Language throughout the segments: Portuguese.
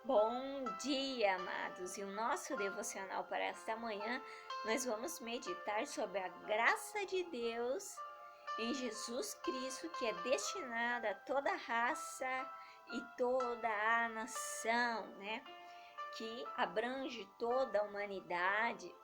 Bom dia, amados! E o nosso devocional para esta manhã, nós vamos meditar sobre a graça de Deus em Jesus Cristo, que é destinada a toda raça e toda a nação, né? Que abrange toda a humanidade.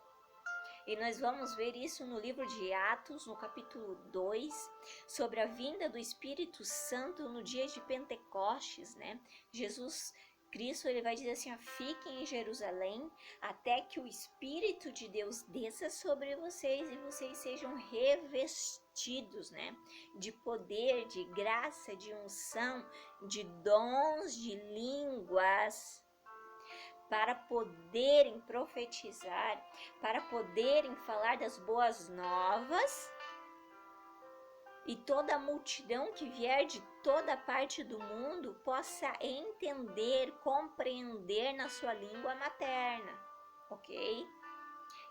E nós vamos ver isso no livro de Atos, no capítulo 2, sobre a vinda do Espírito Santo no dia de Pentecostes, né? Jesus Cristo, ele vai dizer assim, fiquem em Jerusalém até que o Espírito de Deus desça sobre vocês e vocês sejam revestidos, né? De poder, de graça, de unção, de dons, de línguas, para poderem profetizar, para poderem falar das boas novas, e toda a multidão que vier de toda parte do mundo possa entender, compreender na sua língua materna, ok?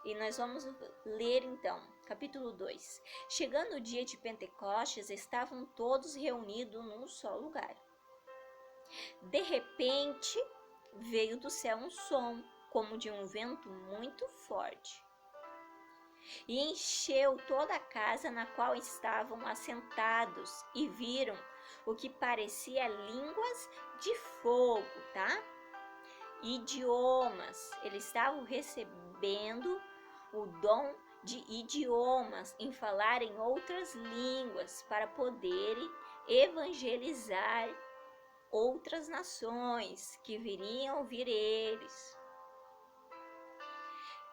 E nós vamos ler então, capítulo 2. Chegando o dia de Pentecostes, estavam todos reunidos num só lugar. De repente, veio do céu um som, como de um vento muito forte, e encheu toda a casa na qual estavam assentados, e viram o que parecia línguas de fogo, tá? Idiomas. Eles estavam recebendo o dom de idiomas, em falar em outras línguas, para poderem evangelizar outras nações que viriam ouvir eles,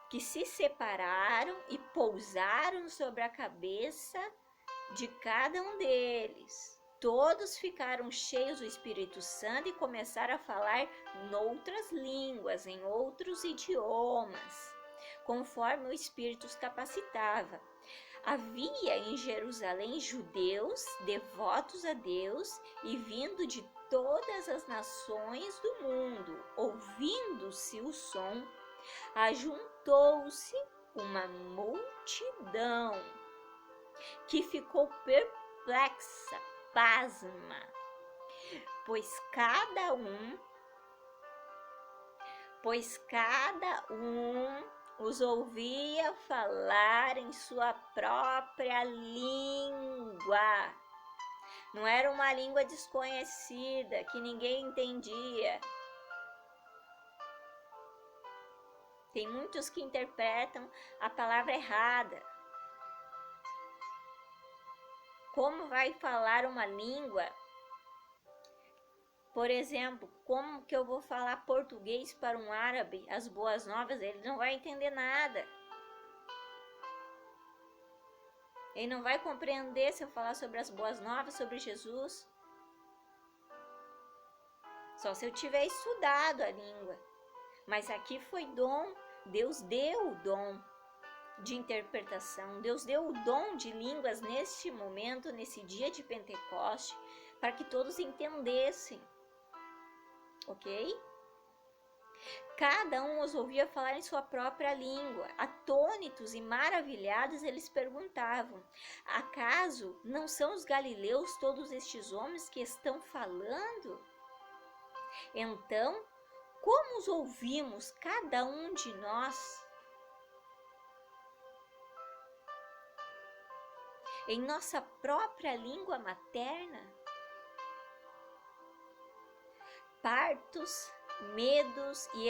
que se separaram e pousaram sobre a cabeça de cada um deles. Todos ficaram cheios do Espírito Santo e começaram a falar noutras línguas, em outros idiomas, conforme o Espírito os capacitava. Havia em Jerusalém judeus devotos a Deus e vindo de todas as nações do mundo. Ouvindo-se o som, ajuntou-se uma multidão que ficou perplexa, pasma, pois cada um os ouvia falar em sua própria língua. Não era uma língua desconhecida que ninguém entendia. Tem muitos que interpretam a palavra errada. Como vai falar uma língua? Por exemplo, como que eu vou falar português para um árabe, as boas novas? Ele não vai entender nada. Ele não vai compreender se eu falar sobre as boas novas, sobre Jesus. Só se eu tiver estudado a língua. Mas aqui foi dom, Deus deu o dom de interpretação. Deus deu o dom de línguas neste momento, nesse dia de Pentecoste, para que todos entendessem. Ok? Cada um os ouvia falar em sua própria língua. Atônitos e maravilhados, eles perguntavam: acaso não são os galileus todos estes homens que estão falando? Então, como os ouvimos, cada um de nós, em nossa própria língua materna? Partos, medos e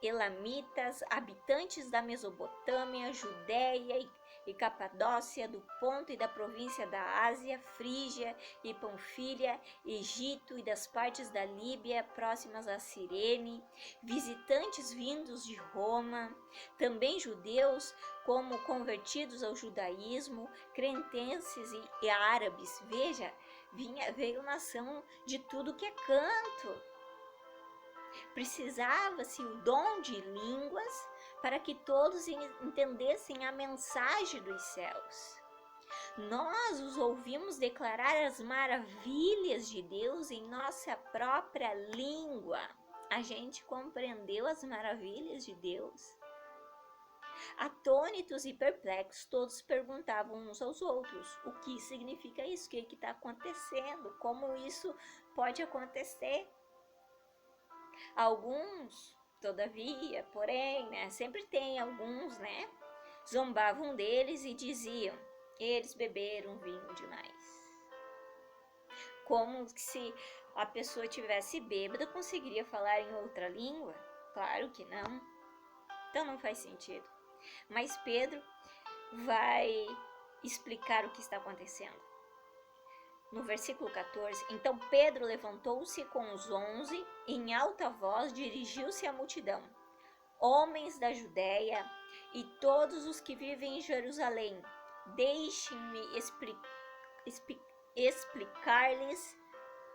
elamitas, habitantes da Mesopotâmia, Judéia e Capadócia, do Ponto e da província da Ásia, Frígia e Panfilha, Egito e das partes da Líbia próximas a Cirene, visitantes vindos de Roma, também judeus como convertidos ao judaísmo, cretenses e árabes. Veja, veio nação de tudo que é canto. Precisava-se o dom de línguas para que todos entendessem a mensagem dos céus. Nós os ouvimos declarar as maravilhas de Deus em nossa própria língua. A gente compreendeu as maravilhas de Deus. Atônitos e perplexos, todos perguntavam uns aos outros: o que significa isso? O que está acontecendo? Como isso pode acontecer? Alguns, todavia, porém, né, sempre tem alguns, né, zombavam deles e diziam: eles beberam vinho demais. Como se a pessoa tivesse bêbada conseguiria falar em outra língua? Claro que não. Então não faz sentido. Mas Pedro vai explicar o que está acontecendo. No versículo 14, então Pedro levantou-se com os 11, em alta voz dirigiu-se à multidão. Homens da Judéia e todos os que vivem em Jerusalém, deixem-me explicar-lhes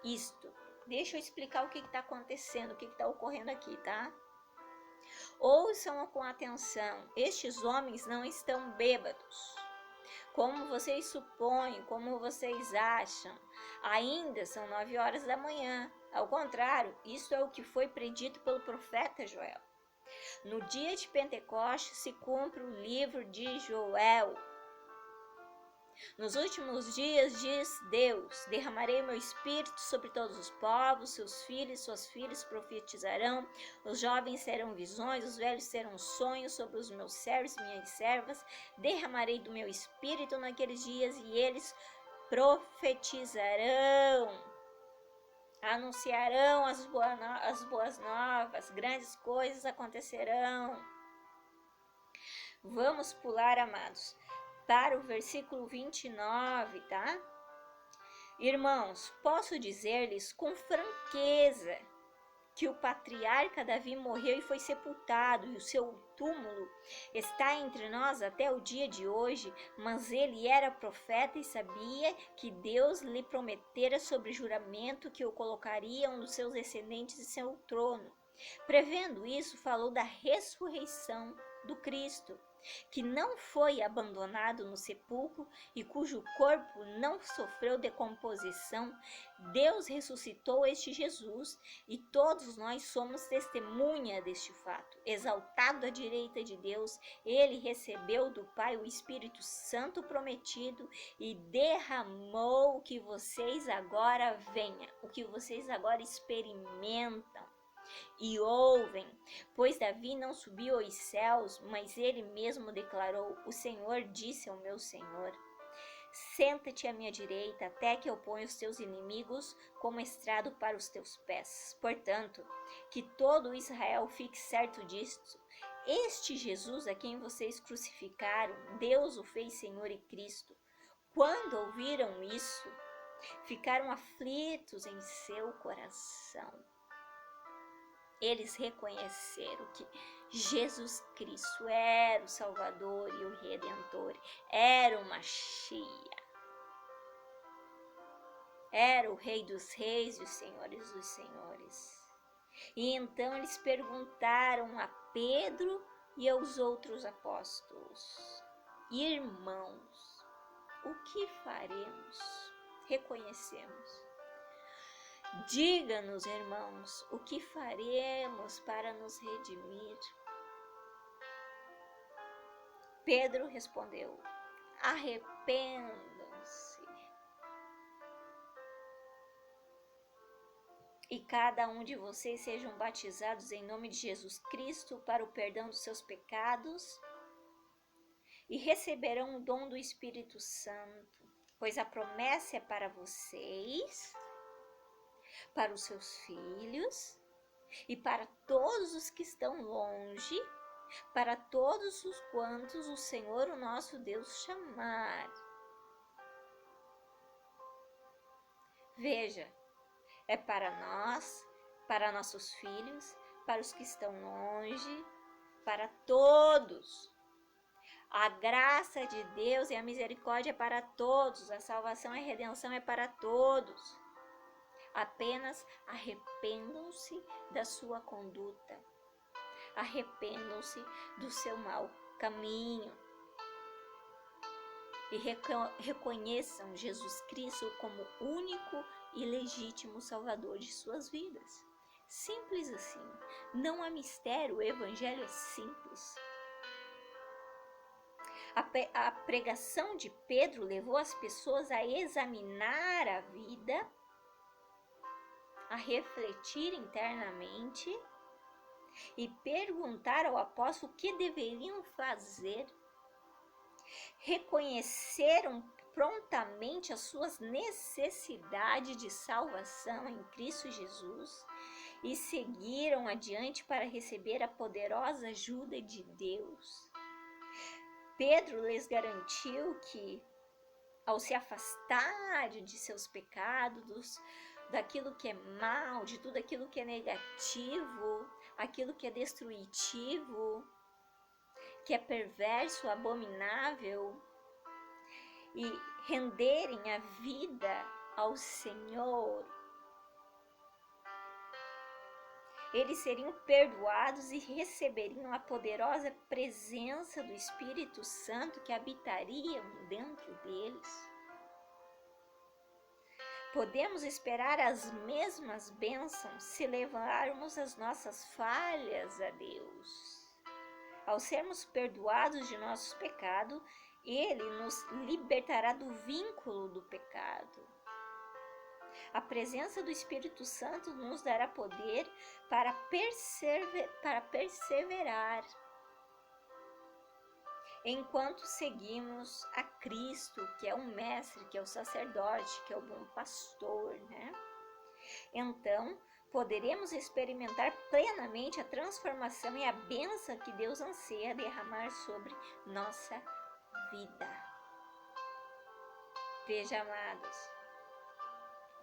isto. Deixa eu explicar o que está acontecendo, o que está ocorrendo aqui, tá? Ouçam com atenção, estes homens não estão bêbados, como vocês supõem, como vocês acham. Ainda são 9 horas da manhã. Ao contrário, isso é o que foi predito pelo profeta Joel. No dia de Pentecostes se cumpre o livro de Joel. Nos últimos dias, diz Deus, derramarei meu espírito sobre todos os povos, seus filhos e suas filhas profetizarão, os jovens terão visões, os velhos terão sonhos, sobre os meus servos e minhas servas, derramarei do meu espírito naqueles dias e eles profetizarão, anunciarão as boas novas, grandes coisas acontecerão. Vamos pular, amados, para o versículo 29, tá? Irmãos, posso dizer-lhes com franqueza que o patriarca Davi morreu e foi sepultado, e o seu túmulo está entre nós até o dia de hoje, mas ele era profeta e sabia que Deus lhe prometera sobre juramento que o colocaria um dos seus descendentes em seu trono. Prevendo isso, falou da ressurreição do Cristo, que não foi abandonado no sepulcro e cujo corpo não sofreu decomposição. Deus ressuscitou este Jesus e todos nós somos testemunha deste fato. Exaltado à direita de Deus, ele recebeu do Pai o Espírito Santo prometido e derramou o que vocês agora veem, o que vocês agora experimentam e ouvem, pois Davi não subiu aos céus, mas ele mesmo declarou: o Senhor disse ao meu Senhor: senta-te à minha direita, até que eu ponha os teus inimigos como estrado para os teus pés. Portanto, que todo Israel fique certo disto: este Jesus a quem vocês crucificaram, Deus o fez Senhor e Cristo. Quando ouviram isso, ficaram aflitos em seu coração. Eles reconheceram que Jesus Cristo era o Salvador e o Redentor, era o Mashiach, era o Rei dos Reis e os Senhores dos Senhores. E então eles perguntaram a Pedro e aos outros apóstolos: irmãos, o que faremos? Reconhecemos. Diga-nos, irmãos, o que faremos para nos redimir? Pedro respondeu: arrependam-se. E cada um de vocês sejam batizados em nome de Jesus Cristo para o perdão dos seus pecados e receberão o dom do Espírito Santo, pois a promessa é para vocês, para os seus filhos e para todos os que estão longe, para todos os quantos o Senhor, o nosso Deus, chamar. Veja, é para nós, para nossos filhos, para os que estão longe, para todos. A graça de Deus e a misericórdia é para todos, a salvação e a redenção é para todos. Apenas arrependam-se da sua conduta, arrependam-se do seu mau caminho e reconheçam Jesus Cristo como único e legítimo Salvador de suas vidas. Simples assim, não há mistério, o Evangelho é simples. A pregação de Pedro levou as pessoas a examinar a vida a refletir internamente e perguntar ao apóstolo o que deveriam fazer. Reconheceram prontamente as suas necessidades de salvação em Cristo Jesus e seguiram adiante para receber a poderosa ajuda de Deus. Pedro lhes garantiu que, ao se afastarem de seus pecados, daquilo que é mal, de tudo aquilo que é negativo, aquilo que é destrutivo, que é perverso, abominável, e renderem a vida ao Senhor, eles seriam perdoados e receberiam a poderosa presença do Espírito Santo que habitaria dentro deles. Podemos esperar as mesmas bênçãos se levarmos as nossas falhas a Deus. Ao sermos perdoados de nossos pecados, Ele nos libertará do vínculo do pecado. A presença do Espírito Santo nos dará poder para perseverar enquanto seguimos a Cristo, que é o mestre, que é o sacerdote, que é o bom pastor, né? Então, poderemos experimentar plenamente a transformação e a bênção que Deus anseia derramar sobre nossa vida. Veja, amados,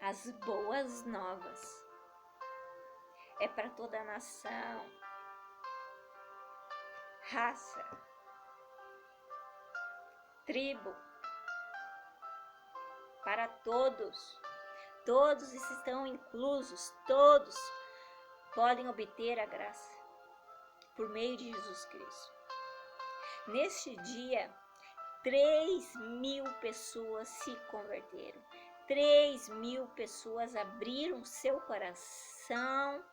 as boas novas é para toda a nação, raça, tribo, para todos. Todos estão inclusos, todos podem obter a graça por meio de Jesus Cristo. Neste dia, 3.000 pessoas se converteram. 3.000 pessoas abriram seu coração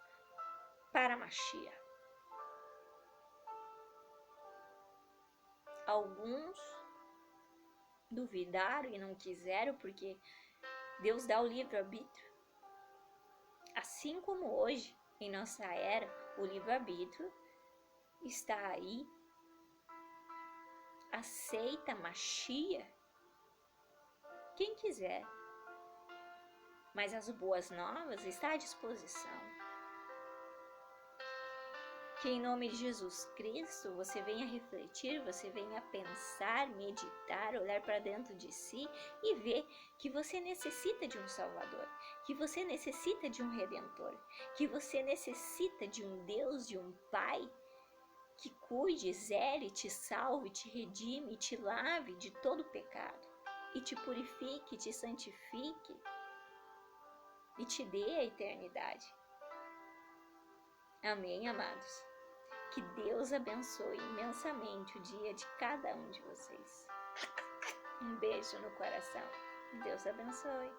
para Mashiach. Alguns duvidaram e não quiseram, porque Deus dá o livre-arbítrio. Assim como hoje, em nossa era, o livre-arbítrio está aí. Aceita Mashiach quem quiser. Mas as boas novas estão à disposição. Que em nome de Jesus Cristo você venha refletir, você venha pensar, meditar, olhar para dentro de si e ver que você necessita de um Salvador, que você necessita de um Redentor, que você necessita de um Deus, de um Pai que cuide, zele, te salve, te redime, te lave de todo pecado e te purifique, te santifique e te dê a eternidade. Amém, amados? Que Deus abençoe imensamente o dia de cada um de vocês. Um beijo no coração. Deus abençoe.